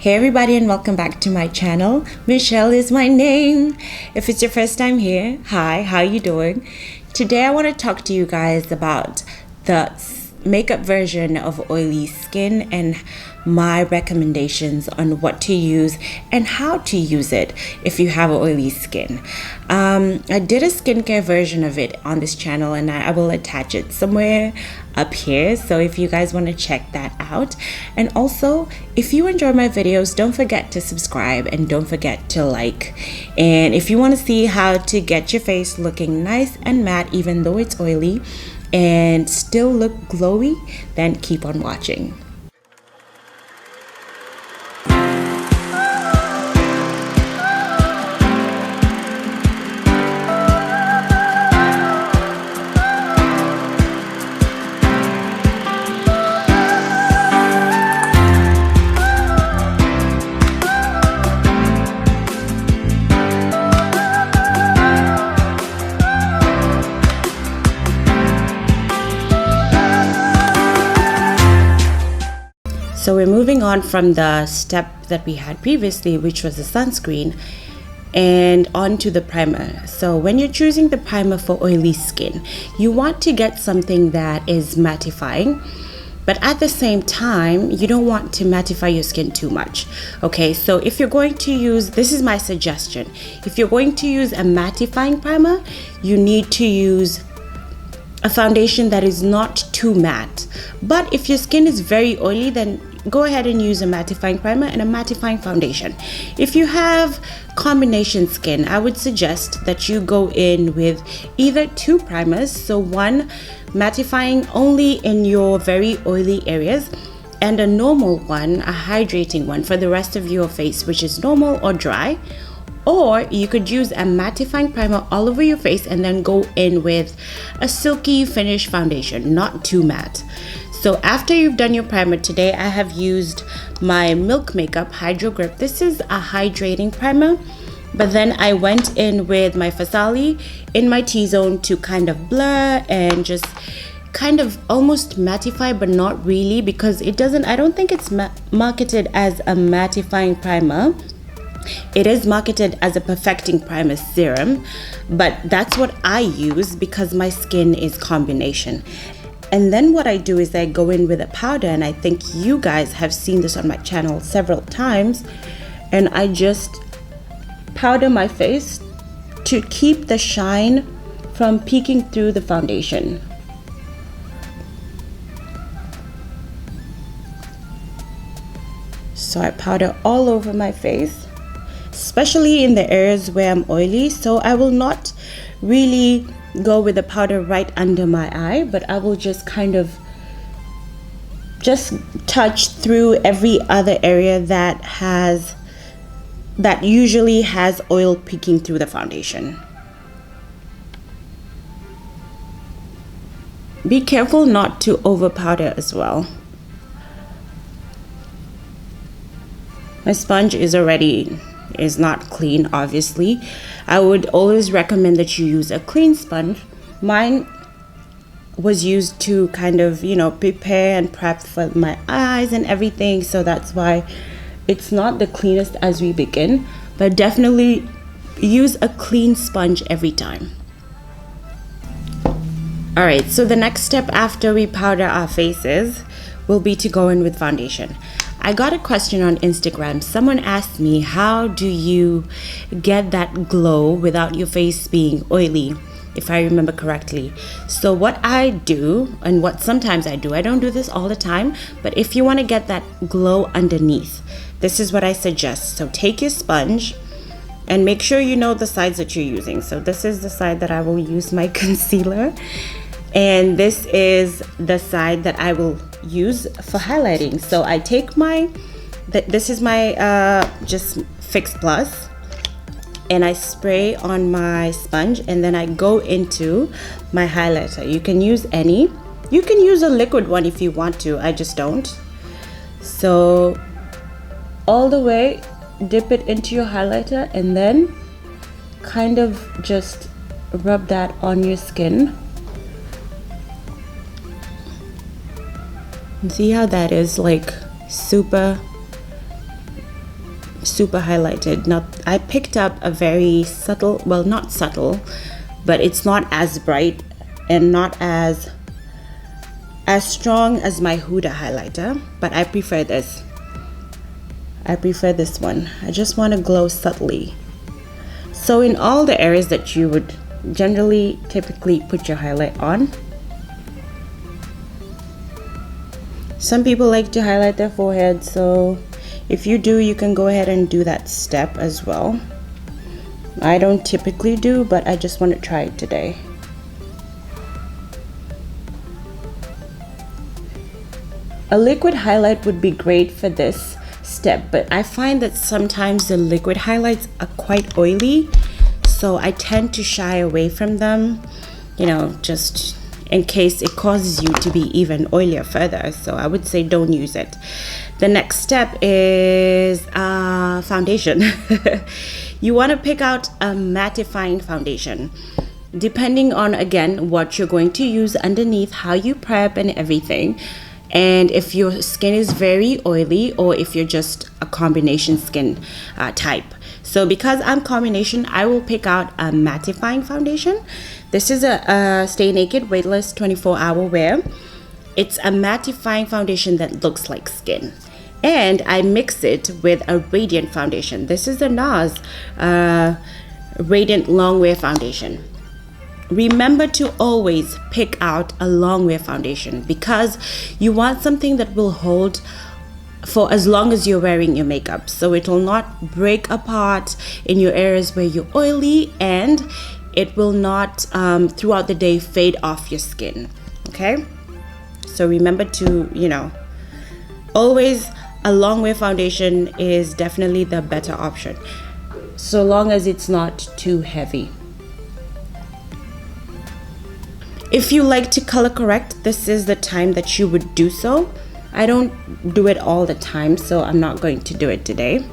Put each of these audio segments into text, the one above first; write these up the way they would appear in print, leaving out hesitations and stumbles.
Hey everybody, and welcome back to my channel. Michelle is my name. If it's your first time here, hi, how you doing? Today I want to talk to you guys about the makeup version of oily skin and my recommendations on what to use and how to use it if you have oily skin. I did a skincare version of it on this channel, and I will attach it somewhere up here, so if you guys want to check that out. And also, if you enjoy my videos, don't forget to subscribe and don't forget to like. And if you want to see how to get your face looking nice and matte even though it's oily and still look glowy, then keep on watching. So we're moving on from the step that we had previously, which was the sunscreen, and on to the primer. So when you're choosing the primer for oily skin, you want to get something that is mattifying, but at the same time, you don't want to mattify your skin too much. Okay, so if you're going to use, this is my suggestion, if you're going to use a mattifying primer, you need to use a foundation that is not too matte. But if your skin is very oily, then go ahead and use a mattifying primer and a mattifying foundation. If you have combination skin, I would suggest that you go in with either two primers, so one mattifying only in your very oily areas, and a normal one, a hydrating one for the rest of your face, which is normal or dry. Or you could use a mattifying primer all over your face and then go in with a silky finish foundation, not too matte. So after you've done your primer, today I have used my Milk Makeup Hydro Grip. This is a hydrating primer, but then I went in with my Farsali in my T-zone to kind of blur and just kind of almost mattify, but not really, because it doesn't, I don't think it's marketed as a mattifying primer. It is marketed as a perfecting primer serum, but that's what I use because my skin is combination. And then what I do is I go in with a powder, and I think you guys have seen this on my channel several times, and I just powder my face to keep the shine from peeking through the foundation. So I powder all over my face, especially in the areas where I'm oily. So I will not really go with the powder right under my eye, but I will just kind of just touch through every other area that usually has oil peeking through the foundation. Be careful not to over powder as well. My sponge is not clean, obviously. I would always recommend that you use a clean sponge. Mine was used to kind of, prepare and prep for my eyes and everything, so that's why it's not the cleanest as we begin, but definitely use a clean sponge every time. Alright, so the next step after we powder our faces will be to go in with foundation. I got a question on Instagram. Someone asked me, how do you get that glow without your face being oily, if I remember correctly. So what I do, and what sometimes I do, I don't do this all the time, but if you want to get that glow underneath, this is what I suggest. So take your sponge and make sure you know the sides that you're using. So this is the side that I will use my concealer, and this is the side that I will use for highlighting. So I take this is my just Fix Plus, and I spray on my sponge, and then I go into my highlighter. You can use any. You can use a liquid one if you want to. I just don't. So all the way, dip it into your highlighter, and then kind of just rub that on your skin. And see how that is like super super highlighted. Now I picked up a very subtle, well, not subtle, but it's not as bright and not as strong as my Huda highlighter, but I prefer this. I prefer this one. I just want to glow subtly. So in all the areas that you would generally typically put your highlight on, some people like to highlight their forehead, so if you do, you can go ahead and do that step as well. I don't typically do, but I just want to try it today. A liquid highlight would be great for this step, but I find that sometimes the liquid highlights are quite oily, so I tend to shy away from them, you know, just in case it causes you to be even oilier further. So I would say don't use it. The next step is foundation. You want to pick out a mattifying foundation, depending on, again, what you're going to use underneath, how you prep and everything, and if your skin is very oily or if you're just a combination skin type. So because I'm combination, I will pick out a mattifying foundation. This is a Stay Naked Weightless 24-hour wear. It's a mattifying foundation that looks like skin. And I mix it with a radiant foundation. This is the NARS Radiant Longwear Foundation. Remember to always pick out a longwear foundation because you want something that will hold for as long as you're wearing your makeup, so it will not break apart in your areas where you're oily, and it will not throughout the day fade off your skin. Okay, so remember to, you know, always a longwear foundation is definitely the better option, so long as it's not too heavy. If you like to color correct, this is the time that you would do so. I don't do it all the time, so I'm not going to do it today.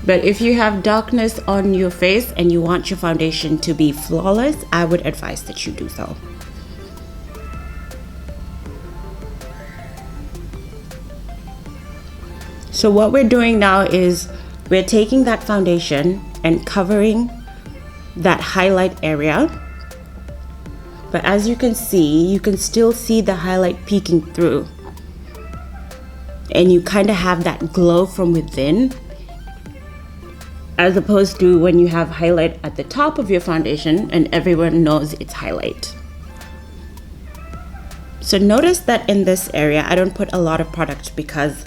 But if you have darkness on your face and you want your foundation to be flawless, I would advise that you do so. So what we're doing now is we're taking that foundation and covering that highlight area, but as you can see, you can still see the highlight peeking through, and you kind of have that glow from within, as opposed to when you have highlight at the top of your foundation and everyone knows it's highlight. So notice that in this area I don't put a lot of product because,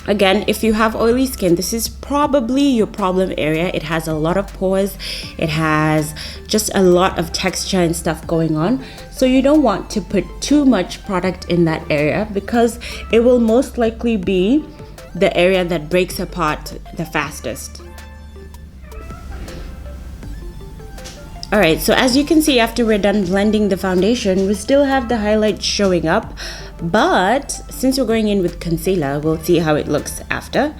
again, if you have oily skin, this is probably your problem area. It has a lot of pores. It has just a lot of texture and stuff going on. So you don't want to put too much product in that area because it will most likely be the area that breaks apart the fastest. Alright, so as you can see, after we're done blending the foundation, we still have the highlight showing up. But since we're going in with concealer, we'll see how it looks after.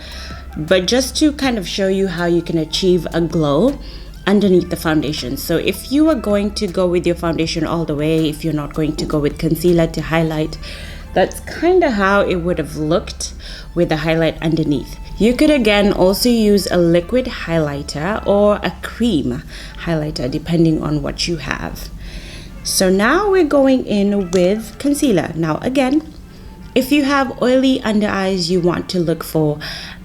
But just to kind of show you how you can achieve a glow underneath the foundation. So if you are going to go with your foundation all the way, if you're not going to go with concealer to highlight, that's kind of how it would have looked with the highlight underneath. You could again also use a liquid highlighter or a cream highlighter depending on what you have. So now we're going in with concealer. Now again, if you have oily under eyes, you want to look for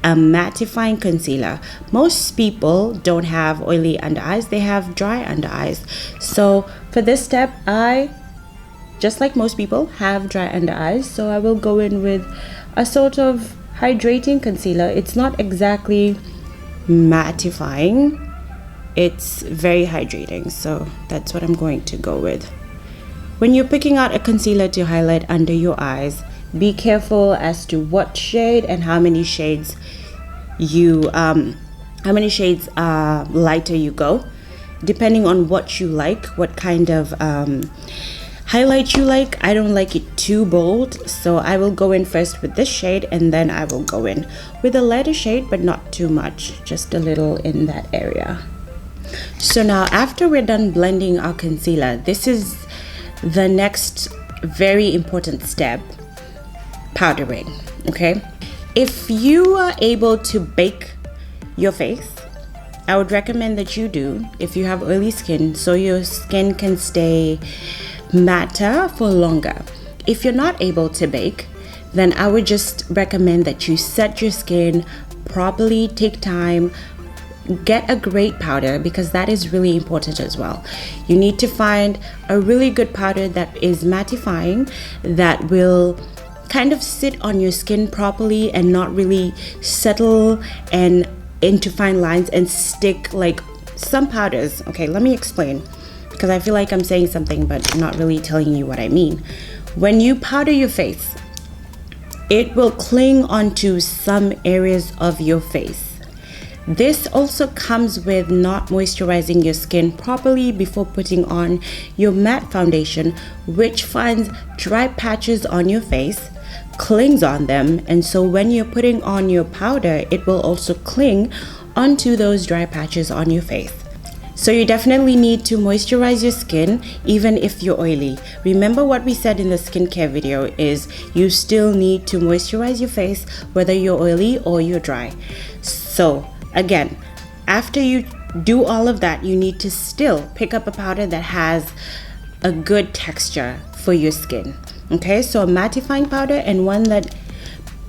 a mattifying concealer. Most people don't have oily under eyes, they have dry under eyes. So for this step, I, just like most people, have dry under eyes. So I will go in with a sort of hydrating concealer. It's not exactly mattifying, it's very hydrating, so that's what I'm going to go with. When you're picking out a concealer to highlight under your eyes, be careful as to what shade and how many shades lighter you go, depending on what you like, what kind of highlight you like. I don't like it too bold, so I will go in first with this shade and then I will go in with a lighter shade, but not too much, just a little in that area. So now after we're done blending our concealer, this is the next very important step, powdering. Okay, If you are able to bake your face, I would recommend that you do if you have oily skin, so your skin can stay matter for longer. If you're not able to bake, then I would just recommend that you set your skin properly, take time, get a great powder, because that is really important as well. You need to find a really good powder that is mattifying, that will kind of sit on your skin properly and not really settle and into fine lines and stick like some powders. Okay, let me explain, because I feel like I'm saying something but not really telling you what I mean. When you powder your face, it will cling onto some areas of your face. This also comes with not moisturizing your skin properly before putting on your matte foundation, which finds dry patches on your face, clings on them, and so when you're putting on your powder, it will also cling onto those dry patches on your face. So you definitely need to moisturize your skin even if you're oily. Remember what we said in the skincare video is you still need to moisturize your face whether you're oily or you're dry. So again, after you do all of that, you need to still pick up a powder that has a good texture for your skin. Okay, so a mattifying powder and one that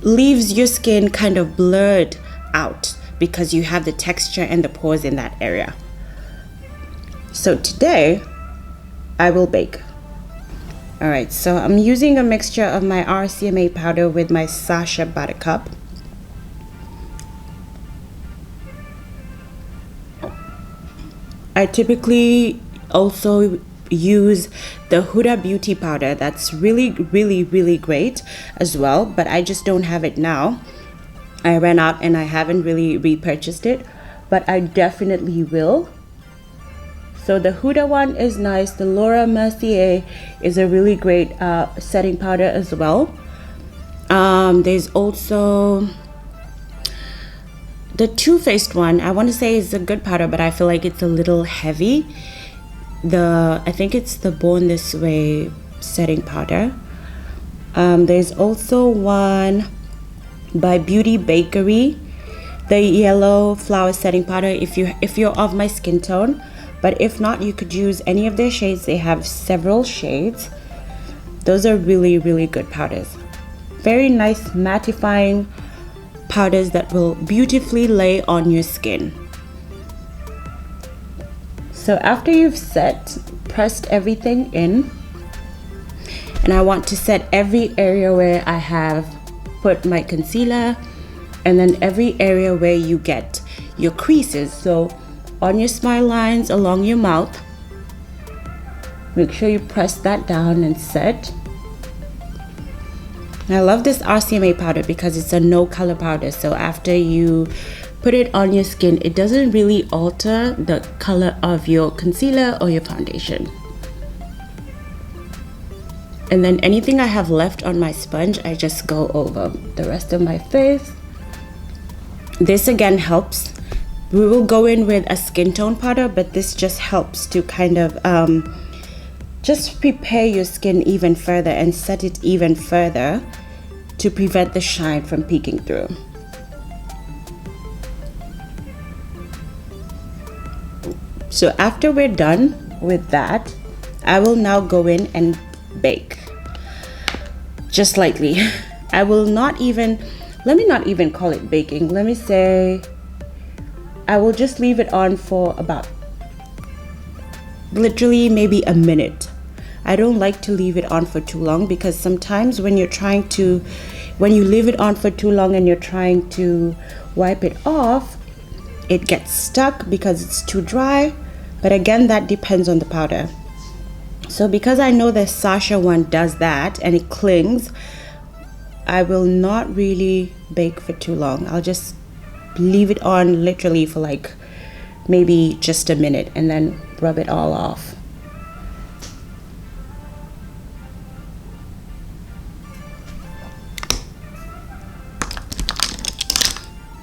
leaves your skin kind of blurred out because you have the texture and the pores in that area. So today I will bake. All right, so I'm using a mixture of my RCMA powder with my Sacha Buttercup. I typically also use the Huda Beauty powder. That's really great as well, but I just don't have it now. I ran out and I haven't really repurchased it, but I definitely will. So the Huda one is nice. The Laura Mercier is a really great setting powder as well. There's also the Too Faced one. I want to say is a good powder, but I feel like it's a little heavy. I think it's the Born This Way setting powder. There's also one by Beauty Bakery, the yellow flower setting powder if you're of my skin tone, but if not, you could use any of their shades. They have several shades. Those are really good powders. Very nice mattifying powders that will beautifully lay on your skin. So after you've pressed everything in, and I want to set every area where I have put my concealer, and then every area where you get your creases. So on your smile lines, along your mouth, make sure you press that down and set. And I love this RCMA powder because it's a no color powder. So after you put it on your skin, it doesn't really alter the color of your concealer or your foundation. And then anything I have left on my sponge, I just go over the rest of my face. This again helps. We will go in with a skin tone powder, but this just helps to kind of just prepare your skin even further and set it even further to prevent the shine from peeking through. So after we're done with that, I will now go in and bake just lightly. I will not even, let me not even call it baking. Let me say I will just leave it on for about literally maybe a minute. I don't like to leave it on for too long because sometimes when you leave it on for too long and you're trying to wipe it off, it gets stuck because it's too dry. But again, that depends on the powder. So because I know the Sacha one does that and it clings, I will not really bake for too long. I'll just leave it on literally for like maybe just a minute and then rub it all off.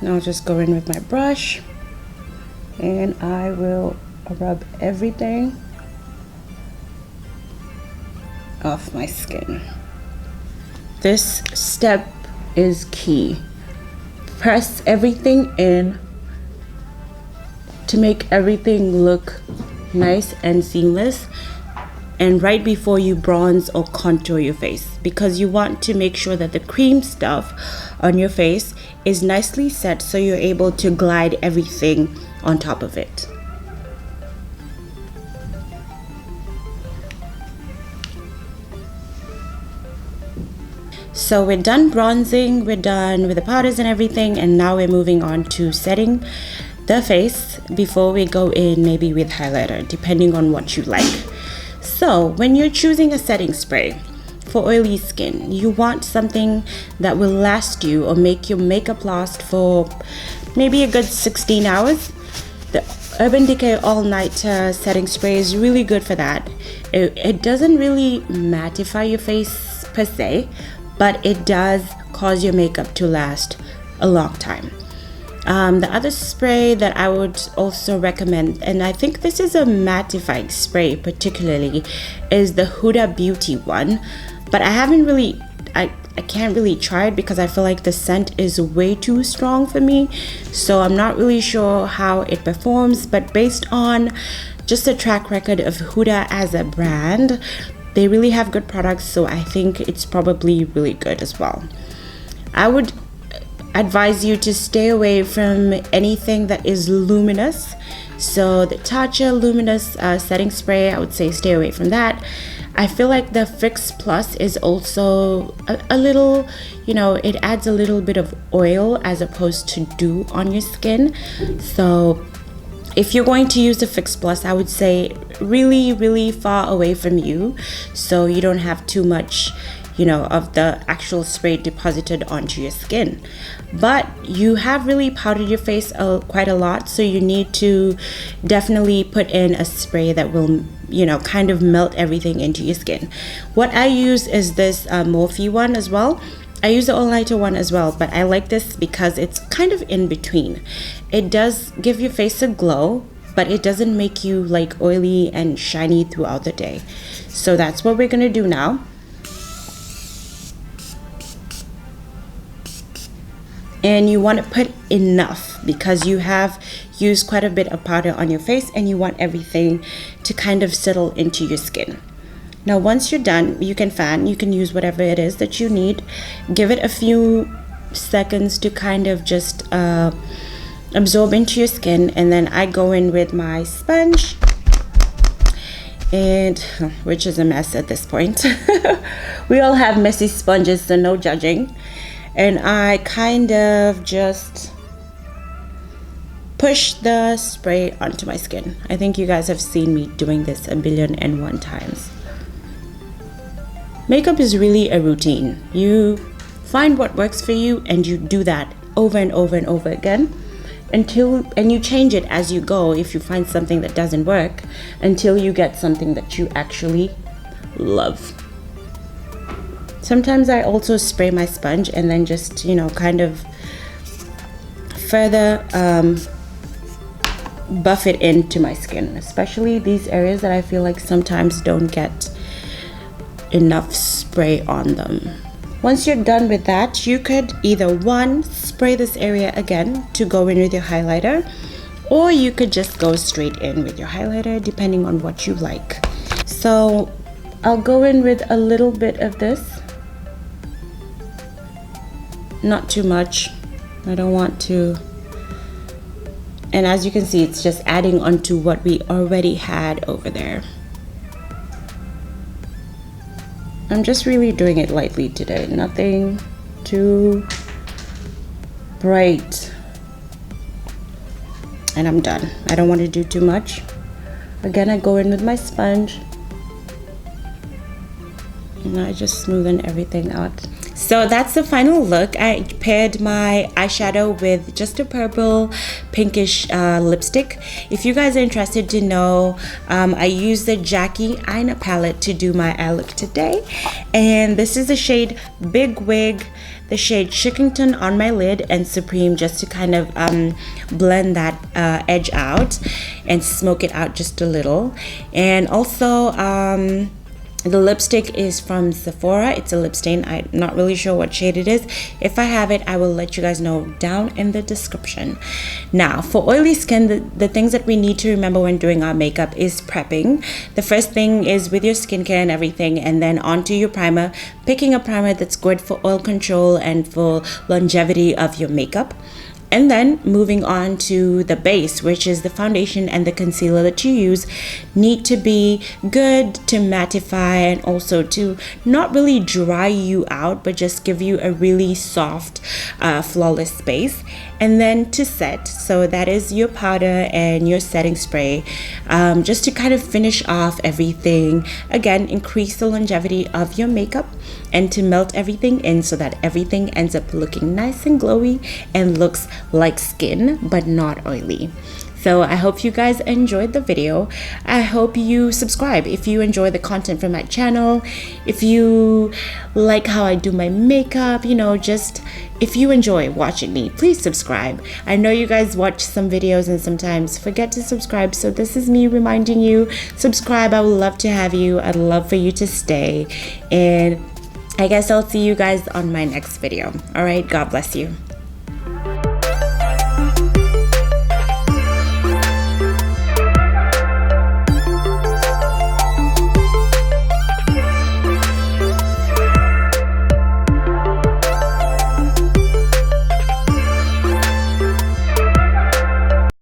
Now I'll just go in with my brush and I will rub everything off my skin. This step is key. press everything in to make everything look nice and seamless, and right before you bronze or contour your face, because you want to make sure that the cream stuff on your face is nicely set so you're able to glide everything on top of it. So we're done bronzing, we're done with the powders and everything, and now we're moving on to setting the face before we go in maybe with highlighter, depending on what you like. So when you're choosing a setting spray for oily skin, you want something that will last you or make your makeup last for maybe a good 16 hours. The Urban Decay All Night setting spray is really good for that. It doesn't really mattify your face per se, but it does cause your makeup to last a long time. The other spray that I would also recommend, and I think this is a mattifying spray particularly, is the Huda Beauty one, but I haven't really, I can't really try it because I feel like the scent is way too strong for me, so I'm not really sure how it performs. But based on just a track record of Huda as a brand, they really have good products, so I think it's probably really good as well. I would advise you to stay away from anything that is luminous. So the Tatcha Luminous setting spray, I would say stay away from that. I feel like the Fix Plus is also a little, you know, it adds a little bit of oil as opposed to dew on your skin. So if you're going to use the Fix Plus, I would say really far away from you, so you don't have too much, you know, of the actual spray deposited onto your skin. But you have really powdered your face quite a lot, so you need to definitely put in a spray that will, you know, kind of melt everything into your skin. What I use is this Morphe one as well. I use the All Nighter one as well, but I like this because it's kind of in between. It does give your face a glow, but it doesn't make you like oily and shiny throughout the day. So that's what we're gonna do now. And you want to put enough because you have used quite a bit of powder on your face and you want everything to kind of settle into your skin. Now once you're done, you can fan, you can use whatever it is that you need. Give it a few seconds to kind of just absorb into your skin, and then I go in with my sponge, and which is a mess at this point. We all have messy sponges, so no judging. And I kind of just push the spray onto my skin. I think you guys have seen me doing this 1,000,001 times. Makeup is really a routine. You find what works for you and you do that over and over and over again and you change it as you go if you find something that doesn't work, until you get something that you actually love. Sometimes I also spray my sponge and then just, you know, kind of further buff it into my skin, especially these areas that I feel like sometimes don't get enough spray on them. Once you're done with that, you could either spray this area again to go in with your highlighter, or you could just go straight in with your highlighter depending on what you like. So I'll go in with a little bit of this, not too much. I don't want to, and as you can see, it's just adding on to what we already had over there. I'm just really doing it lightly today, nothing too bright. And I'm done. I don't want to do too much. Again, I go in with my sponge and I just smoothen everything out. So that's the final look. I paired my eyeshadow with just a purple pinkish lipstick. If you guys are interested to know, I used the Jackie Aina palette to do my eye look today, and this is the shade Big Wig, the shade Chickington on my lid, and Supreme, just to kind of blend that edge out and smoke it out just a little. And also The lipstick is from Sephora. It's a lip stain. I'm not really sure what shade it is. If I have it, I will let you guys know down in the description. Now, for oily skin, the things that we need to remember when doing our makeup is prepping. The first thing is with your skincare and everything, and then onto your primer. Picking a primer that's good for oil control and for longevity of your makeup. And then moving on to the base, which is the foundation and the concealer that you use, need to be good to mattify and also to not really dry you out, but just give you a really soft, flawless base. And then to set, so that is your powder and your setting spray, just to kind of finish off everything. Again, increase the longevity of your makeup and to melt everything in so that everything ends up looking nice and glowy and looks like skin but not oily. So I hope you guys enjoyed the video. I hope you subscribe if you enjoy the content from my channel. If you like how I do my makeup, you know, just if you enjoy watching me, please subscribe. I know you guys watch some videos and sometimes forget to subscribe. So this is me reminding you, subscribe. I would love to have you. I'd love for you to stay. And I guess I'll see you guys on my next video. All right, God bless you.